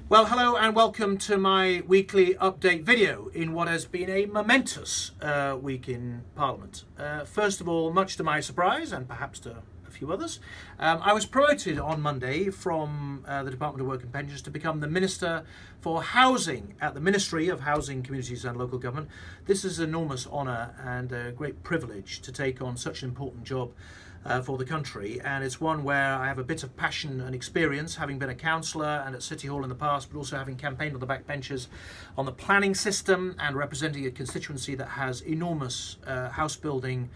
Well, hello and welcome to my weekly update video in what has been a momentous week in Parliament. First of all, much to my surprise and perhaps to a few others, I was promoted on Monday from the Department of Work and Pensions to become the Minister for Housing at the Ministry of Housing, Communities and Local Government. This is an enormous honour and a great privilege to take on such an important job for the country, and it's one where I have a bit of passion and experience, having been a councillor and at City Hall in the past, but also having campaigned on the backbenches on the planning system and representing a constituency that has enormous house building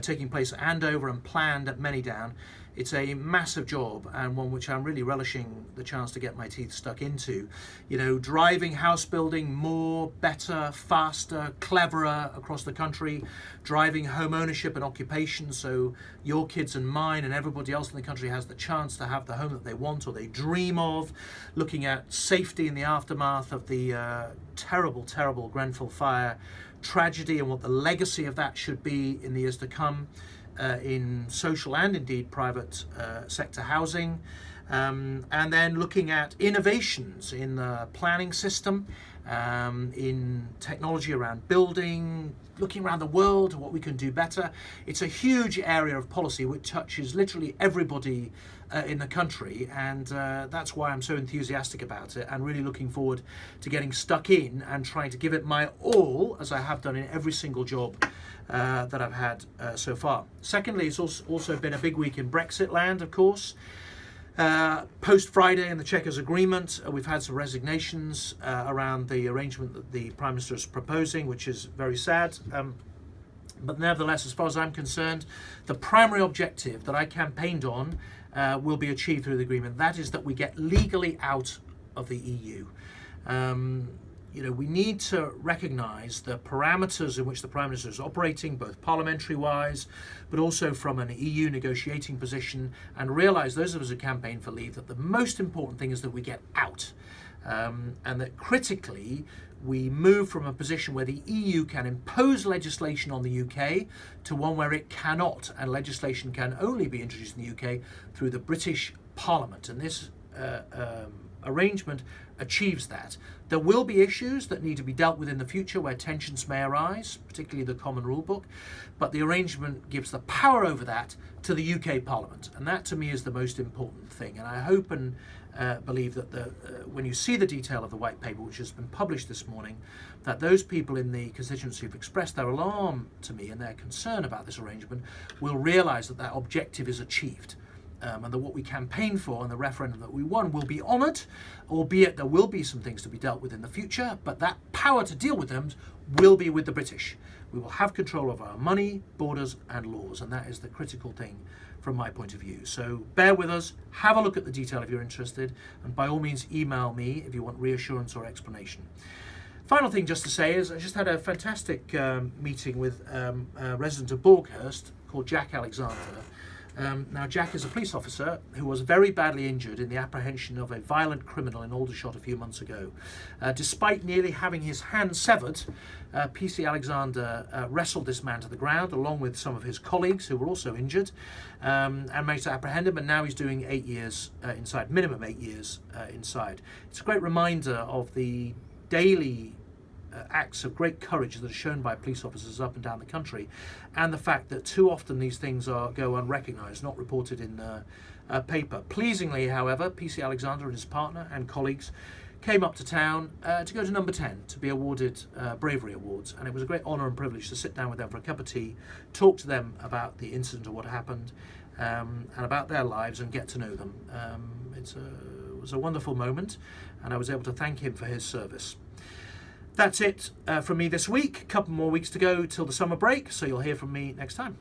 taking place at Andover and planned at Manydown. It's a massive job and one which I'm really relishing the chance to get my teeth stuck into. You know, driving house building more, better, faster, cleverer across the country, driving home ownership and occupation so your kids and mine and everybody else in the country has the chance to have the home that they want or they dream of, looking at safety in the aftermath of the terrible, terrible Grenfell fire tragedy and what the legacy of that should be in the years to come. In social and indeed private sector housing, and then looking at innovations in the planning system, in technology around building, looking around the world at what we can do better. It's a huge area of policy which touches literally everybody in the country, and that's why I'm so enthusiastic about it and really looking forward to getting stuck in and trying to give it my all, as I have done in every single job that I've had so far. Secondly, it's also been a big week in Brexit land, of course. Post Friday and the Chequers Agreement, we've had some resignations around the arrangement that the Prime Minister is proposing, which is very sad. But nevertheless, as far as I'm concerned, the primary objective that I campaigned on will be achieved through the agreement. That is that we get legally out of the EU. We need to recognise the parameters in which the Prime Minister is operating, both parliamentary-wise, but also from an EU negotiating position, and realise, those of us who campaign for leave, that the most important thing is that we get out. And that critically, we move from a position where the EU can impose legislation on the UK to one where it cannot, and legislation can only be introduced in the UK through the British Parliament. And this arrangement achieves that. There will be issues that need to be dealt with in the future where tensions may arise, particularly the Common Rule Book, but the arrangement gives the power over that to the UK Parliament, and that to me is the most important thing. And I hope and believe that when you see the detail of the white paper, which has been published this morning, that those people in the constituency who've expressed their alarm to me and their concern about this arrangement will realise that that objective is achieved. And that what we campaigned for and the referendum that we won will be honoured, albeit there will be some things to be dealt with in the future, but that power to deal with them will be with the British. We will have control of our money, borders and laws, and that is the critical thing from my point of view. So bear with us, have a look at the detail if you're interested, and by all means email me if you want reassurance or explanation. Final thing just to say is I just had a fantastic meeting with a resident of Borghurst called Jack Alexander. Now, Jack is a police officer who was very badly injured in the apprehension of a violent criminal in Aldershot a few months ago. Despite nearly having his hand severed, PC Alexander wrestled this man to the ground along with some of his colleagues who were also injured, and managed to apprehend him, and now he's doing 8 years inside, minimum 8 years inside. It's a great reminder of the daily acts of great courage that are shown by police officers up and down the country, and the fact that too often these things go unrecognised, not reported in the paper. Pleasingly, however, PC Alexander and his partner and colleagues came up to town to go to number 10 to be awarded bravery awards, and it was a great honour and privilege to sit down with them for a cup of tea, talk to them about the incident or what happened, and about their lives, and get to know them. It was a wonderful moment, and I was able to thank him for his service. That's it from me this week. A couple more weeks to go till the summer break, so you'll hear from me next time.